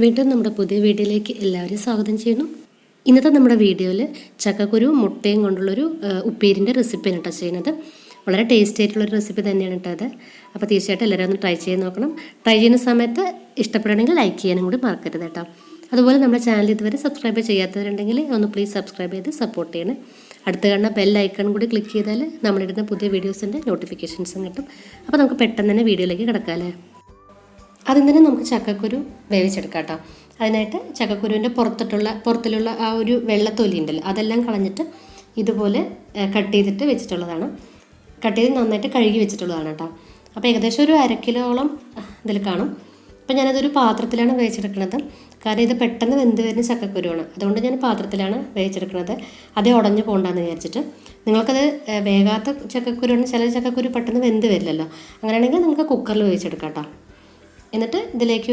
വീണ്ടും നമ്മുടെ പുതിയ വീഡിയോയിലേക്ക് എല്ലാവരെയും സ്വാഗതം ചെയ്യുന്നു. ഇന്നത്തെ നമ്മുടെ വീഡിയോയിൽ ചക്കക്കുരു മുട്ടയും കൊണ്ടുള്ളൊരു ഉപ്പേരിൻ്റെ റെസിപ്പിയാണ് കേട്ടോ ചെയ്യുന്നത്. വളരെ ടേസ്റ്റി ആയിട്ടുള്ളൊരു റെസിപ്പി തന്നെയാണ് കേട്ടോ അത്. അപ്പോൾ തീർച്ചയായിട്ടും എല്ലാവരും ഒന്ന് ട്രൈ ചെയ്ത് നോക്കണം. ട്രൈ ചെയ്യുന്ന സമയത്ത് ഇഷ്ടപ്പെടണമെങ്കിൽ ലൈക്ക് ചെയ്യാനും കൂടി മറക്കരുത് കേട്ടോ. അതുപോലെ നമ്മുടെ ചാനൽ ഇതുവരെ സബ്സ്ക്രൈബ് ചെയ്യാത്തവരുണ്ടെങ്കിൽ ഒന്ന് പ്ലീസ് സബ്സ്ക്രൈബ് ചെയ്ത് സപ്പോർട്ട് ചെയ്യണേ. അടുത്ത് കാണുന്ന ബെൽ ഐക്കൺ കൂടി ക്ലിക്ക് ചെയ്താൽ നമ്മളിടുന്ന പുതിയ വീഡിയോസിൻ്റെ നോട്ടിഫിക്കേഷൻസും കിട്ടും. അപ്പോൾ നമുക്ക് പെട്ടെന്ന് തന്നെ വീഡിയോയിലേക്ക് കിടക്കാമല്ലേ. അതിൽ തന്നെ നമുക്ക് ചക്കക്കുരു വേവിച്ചെടുക്കാം കേട്ടോ. അതിനായിട്ട് ചക്കക്കുരുവിൻ്റെ പുറത്തിലുള്ള ആ ഒരു വെള്ളത്തൊലി ഉണ്ടല്ലോ, അതെല്ലാം കളഞ്ഞിട്ട് ഇതുപോലെ കട്ട് ചെയ്തിട്ട് വെച്ചിട്ടുള്ളതാണ്. കട്ട് ചെയ്ത് നന്നായിട്ട് കഴുകി വെച്ചിട്ടുള്ളതാണ് കേട്ടോ. അപ്പോൾ ഏകദേശം ഒരു 1/2 കിലോളം ഇതിൽ കാണും. അപ്പോൾ ഞാനതൊരു പാത്രത്തിലാണ് വേവിച്ചെടുക്കുന്നത്. കാരണം ഇത് പെട്ടെന്ന് വെന്ത് വരുന്ന ചക്കക്കുരുവാണ്, അതുകൊണ്ട് ഞാൻ പാത്രത്തിലാണ് വേവിച്ചെടുക്കുന്നത്. അതേ ഉടഞ്ഞു പോകണ്ടെന്ന് വിചാരിച്ചിട്ട്. നിങ്ങൾക്കത് വേകാത്ത ചക്കക്കുരുവാണ്, ചില ചക്കക്കുരു പെട്ടെന്ന് വെന്ത് വരില്ലല്ലോ. അങ്ങനെയാണെങ്കിൽ നിങ്ങൾക്ക് കുക്കറിൽ വേവിച്ചെടുക്കാം കേട്ടോ. എന്നിട്ട് ഇതിലേക്ക്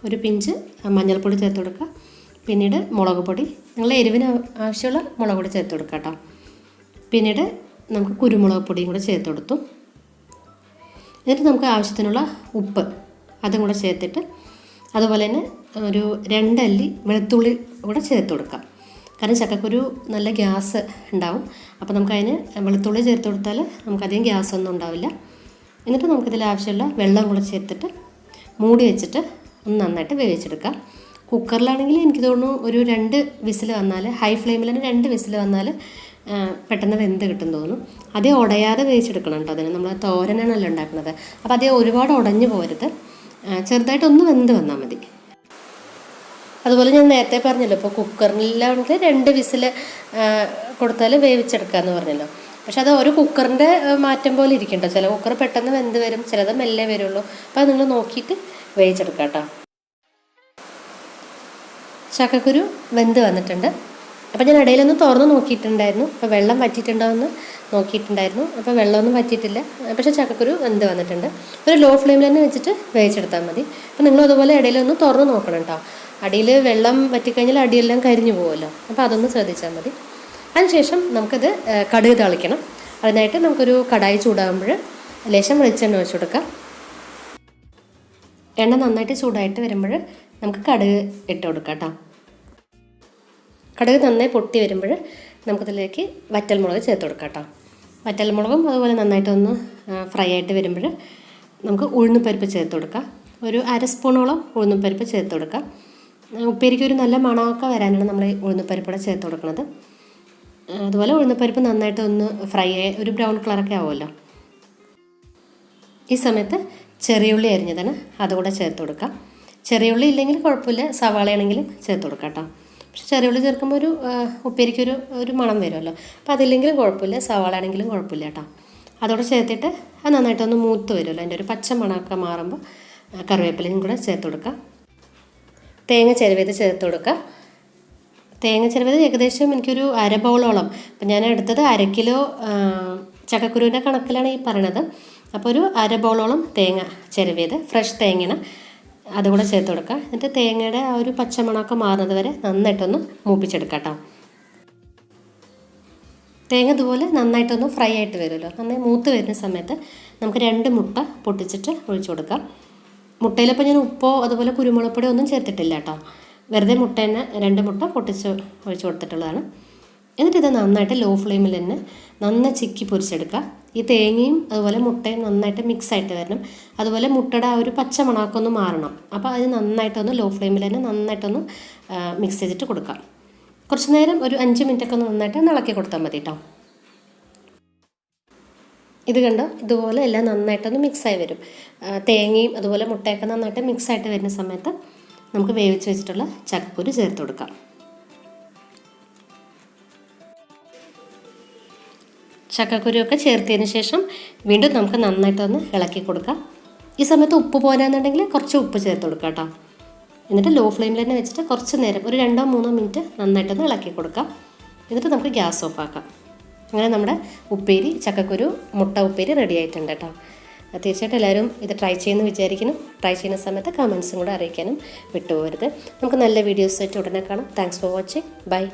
ഒരു പിഞ്ച് മഞ്ഞൾപ്പൊടി ചേർത്ത് കൊടുക്കുക. പിന്നീട് മുളക് പൊടി, നിങ്ങളുടെ എരിവിന് ആവശ്യമുള്ള മുളക് പൊടി ചേർത്ത് കൊടുക്കുക കേട്ടോ. പിന്നീട് നമുക്ക് കുരുമുളക് പൊടിയും കൂടെ ചേർത്ത് കൊടുത്തു. എന്നിട്ട് നമുക്ക് ആവശ്യത്തിനുള്ള ഉപ്പ് അതും കൂടെ ചേർത്തിട്ട്, അതുപോലെ തന്നെ ഒരു 2 അല്ലി വെളുത്തുള്ളി കൂടെ ചേർത്ത് കൊടുക്കാം. കാരണം ചക്കക്കുരു നല്ല ഗ്യാസ് ഉണ്ടാവും. അപ്പോൾ നമുക്കതിന് വെളുത്തുള്ളി ചേർത്ത് കൊടുത്താൽ നമുക്കധികം ഗ്യാസൊന്നും ഉണ്ടാവില്ല. എന്നിട്ട് നമുക്കിതിൽ ആവശ്യമുള്ള വെള്ളം കൂടെ ചേർത്തിട്ട് മൂടി വെച്ചിട്ട് ഒന്ന് നന്നായിട്ട് വേവിച്ചെടുക്കാം. കുക്കറിലാണെങ്കിൽ എനിക്ക് തോന്നുന്നു ഒരു 2 വിസിൽ വന്നാൽ, ഹൈ ഫ്ലെയിമിൽ തന്നെ 2 വിസിൽ വന്നാൽ പെട്ടെന്ന് വെന്ത് കിട്ടും തോന്നും. അതേ ഉടയാതെ വേവിച്ചെടുക്കണം കേട്ടോ. അതിന് നമ്മൾ തോരനാണല്ലോ ഉണ്ടാക്കുന്നത്. അപ്പോൾ അതേ ഒരുപാട് ഉടഞ്ഞു പോരുത്, ചെറുതായിട്ടൊന്ന് വെന്ത് വന്നാൽ മതി. അതുപോലെ ഞാൻ നേരത്തെ പറഞ്ഞല്ലോ, ഇപ്പോൾ കുക്കറിലാണെങ്കിൽ 2 വിസിൽ കൊടുത്താൽ വേവിച്ചെടുക്കാമെന്ന് പറഞ്ഞല്ലോ. പക്ഷെ അത് ഒരു കുക്കറിൻ്റെ മാറ്റം പോലെ ഇരിക്കട്ടോ. ചില കുക്കർ പെട്ടെന്ന് വെന്ത് വരും, ചിലത് മെല്ലെ വരുള്ളൂ. അപ്പോൾ അത് നിങ്ങൾ നോക്കിയിട്ട് വേവിച്ചെടുക്കാം കേട്ടോ. ചക്കക്കുരു വെന്ത് വന്നിട്ടുണ്ട്. അപ്പോൾ ഞാൻ ഇടയിലൊന്ന് തുറന്ന് നോക്കിയിട്ടുണ്ടായിരുന്നു. അപ്പോൾ വെള്ളം വറ്റിയിട്ടുണ്ടോ എന്ന് നോക്കിയിട്ടുണ്ടായിരുന്നു. അപ്പോൾ വെള്ളമൊന്നും വറ്റിയിട്ടില്ല. പക്ഷേ ചക്കക്കുരു വെന്ത് വന്നിട്ടുണ്ട്. ഒരു ലോ ഫ്ലെയിമിൽ തന്നെ വെച്ചിട്ട് വേവിച്ചെടുത്താൽ മതി. അപ്പോൾ നിങ്ങൾ അതുപോലെ ഇടയിലൊന്ന് തുറന്ന് നോക്കണം കേട്ടോ. അടിയിൽ വെള്ളം വറ്റിക്കഴിഞ്ഞാൽ അടിയെല്ലാം കരിഞ്ഞു പോകുമല്ലോ. അപ്പോൾ അതൊന്ന് ശ്രദ്ധിച്ചാൽ മതി. അതിനുശേഷം നമുക്കിത് കടുക് താളിക്കണം. അതിനായിട്ട് നമുക്കൊരു കടായി ചൂടാകുമ്പോൾ ലേശം വെളിച്ചെണ്ണ ഒഴിച്ച് കൊടുക്കാം. എണ്ണ നന്നായിട്ട് ചൂടായിട്ട് വരുമ്പോൾ നമുക്ക് കടുക് ഇട്ട് കൊടുക്കാം കേട്ടോ. കടുക് നന്നായി പൊട്ടി വരുമ്പോൾ നമുക്കിതിലേക്ക് വറ്റൽമുളക് ചേർത്ത് കൊടുക്കാം കേട്ടോ. വറ്റൽമുളകും അതുപോലെ നന്നായിട്ടൊന്ന് ഫ്രൈ ആയിട്ട് വരുമ്പോൾ നമുക്ക് ഉഴുന്നുപരിപ്പ് ചേർത്ത് കൊടുക്കാം. ഒരു 1/2 സ്പൂണോളം ഉഴുന്നുപരിപ്പ് ചേർത്ത് കൊടുക്കാം. ഉപ്പേരിക്ക് ഒരു നല്ല മണമൊക്കെ വരാനാണ് നമ്മൾ ഉഴുന്നുപരിപ്പൂടെ ചേർത്ത് കൊടുക്കുന്നത്. അതുപോലെ ഉഴുന്നുപരിപ്പ് നന്നായിട്ട് ഒന്ന് ഫ്രൈ ആയി ഒരു ബ്രൗൺ കളറൊക്കെ ആവുമല്ലോ. ഈ സമയത്ത് ചെറിയുള്ളി അരിഞ്ഞതാണ്, അതുകൂടെ ചേർത്ത് കൊടുക്കാം. ചെറിയുള്ളി ഇല്ലെങ്കിൽ കുഴപ്പമില്ല, സവാളയാണെങ്കിലും ചേർത്ത് കൊടുക്കാം കേട്ടോ. പക്ഷെ ചെറിയുള്ളി ചേർക്കുമ്പോൾ ഒരു ഉപ്പേരിക്കൊരു മണം വരുമല്ലോ. അപ്പോൾ അതില്ലെങ്കിലും കുഴപ്പമില്ല, സവാള ആണെങ്കിലും കുഴപ്പമില്ല കേട്ടോ. അതോടെ ചേർത്തിട്ട് അത് നന്നായിട്ടൊന്ന് മൂത്ത് വരുമല്ലോ. അതിൻ്റെ ഒരു പച്ച മണമൊക്കെ മാറുമ്പോൾ കറിവേപ്പിലയും കൂടെ ചേർത്ത് കൊടുക്കാം. തേങ്ങ ചിരവിയത് ചേർത്ത് കൊടുക്കുക. തേങ്ങ ചിരവിയത് ഏകദേശം എനിക്കൊരു 1/2 ബൗളോളം. അപ്പം ഞാൻ എടുത്തത് 1/2 കിലോ ചക്കക്കുരുവിൻ്റെ കണക്കിലാണ് ഈ പറയണത്. അപ്പോൾ ഒരു 1/2 ബൗളോളം തേങ്ങ ചിരവിയത്, ഫ്രഷ് തേങ്ങയാണ്, അതുകൂടെ ചേർത്ത് കൊടുക്കുക. എന്നിട്ട് തേങ്ങയുടെ ആ ഒരു പച്ചമണമൊക്കെ മാറുന്നത് വരെ നന്നായിട്ടൊന്ന് മൂപ്പിച്ചെടുക്കാം കേട്ടോ. തേങ്ങ ഇതുപോലെ നന്നായിട്ടൊന്ന് ഫ്രൈ ആയിട്ട് വരുമല്ലോ. നന്നായി മൂത്ത് വരുന്ന സമയത്ത് നമുക്ക് 2 മുട്ട പൊട്ടിച്ചിട്ട് ഒഴിച്ചു കൊടുക്കാം. മുട്ടയിലിപ്പോൾ ഞാൻ ഉപ്പോ അതുപോലെ കുരുമുളക് പൊടിയോ ഒന്നും ചേർത്തിട്ടില്ല കേട്ടോ. വെറുതെ മുട്ട തന്നെ 2 മുട്ട പൊട്ടിച്ച് ഒഴിച്ച് കൊടുത്തിട്ടുള്ളതാണ്. എന്നിട്ട് ഇത് നന്നായിട്ട് ലോ ഫ്ലെയിമിൽ തന്നെ നന്നായി ചിക്കി പൊരിച്ചെടുക്കുക. ഈ തേങ്ങയും അതുപോലെ മുട്ടയും നന്നായിട്ട് മിക്സ് ആയിട്ട് വരണം. അതുപോലെ മുട്ടയുടെ ആ ഒരു പച്ച മണമൊക്കെ ഒന്ന് മാറണം. അപ്പോൾ അത് നന്നായിട്ടൊന്ന് ലോ ഫ്ലെയിമിൽ തന്നെ നന്നായിട്ടൊന്ന് മിക്സ് ചെയ്തിട്ട് കൊടുക്കാം. കുറച്ച് നേരം ഒരു 5 മിനിറ്റൊക്കെ ഒന്ന് നന്നായിട്ട് ഇളക്കി കൊടുത്താൽ മതി കേട്ടോ. ഇത് കണ്ടോ, ഇതുപോലെ എല്ലാം നന്നായിട്ടൊന്ന് മിക്സായി വരും. തേങ്ങയും അതുപോലെ മുട്ടയൊക്കെ നന്നായിട്ട് മിക്സായിട്ട് വരുന്ന സമയത്ത് നമുക്ക് വേവിച്ച് വെച്ചിട്ടുള്ള ചക്കക്കുരു ചേർത്ത് കൊടുക്കാം. ചക്കക്കുരുവൊക്കെ ചേർത്തതിന് ശേഷം വീണ്ടും നമുക്ക് നന്നായിട്ടൊന്ന് ഇളക്കി കൊടുക്കാം. ഈ സമയത്ത് ഉപ്പ് പോരാന്നുണ്ടെങ്കിൽ കുറച്ച് ഉപ്പ് ചേർത്ത് കൊടുക്കാം കേട്ടോ. എന്നിട്ട് ലോ ഫ്ലെയിമിൽ തന്നെ വെച്ചിട്ട് കുറച്ച് നേരം ഒരു 2-3 മിനിറ്റ് നന്നായിട്ടൊന്ന് ഇളക്കി കൊടുക്കാം. എന്നിട്ട് നമുക്ക് ഗ്യാസ് ഓഫ് ആക്കാം. അങ്ങനെ നമ്മുടെ ഉപ്പേരി, ചക്കക്കുരു മുട്ട ഉപ്പേരി റെഡി ആയിട്ടുണ്ട് കേട്ടോ. തീർച്ചയായിട്ടും എല്ലാവരും ഇത് ട്രൈ ചെയ്യുമെന്ന് വിചാരിക്കുന്നു. ട്രൈ ചെയ്യുന്ന സമയത്ത് കമൻസും കൂടെ അറിയിക്കാനും വിട്ടുപോകരുത്. നമുക്ക് നല്ല വീഡിയോസായിട്ട് ഉടനെ കാണാം. Thanks for watching. ബൈ.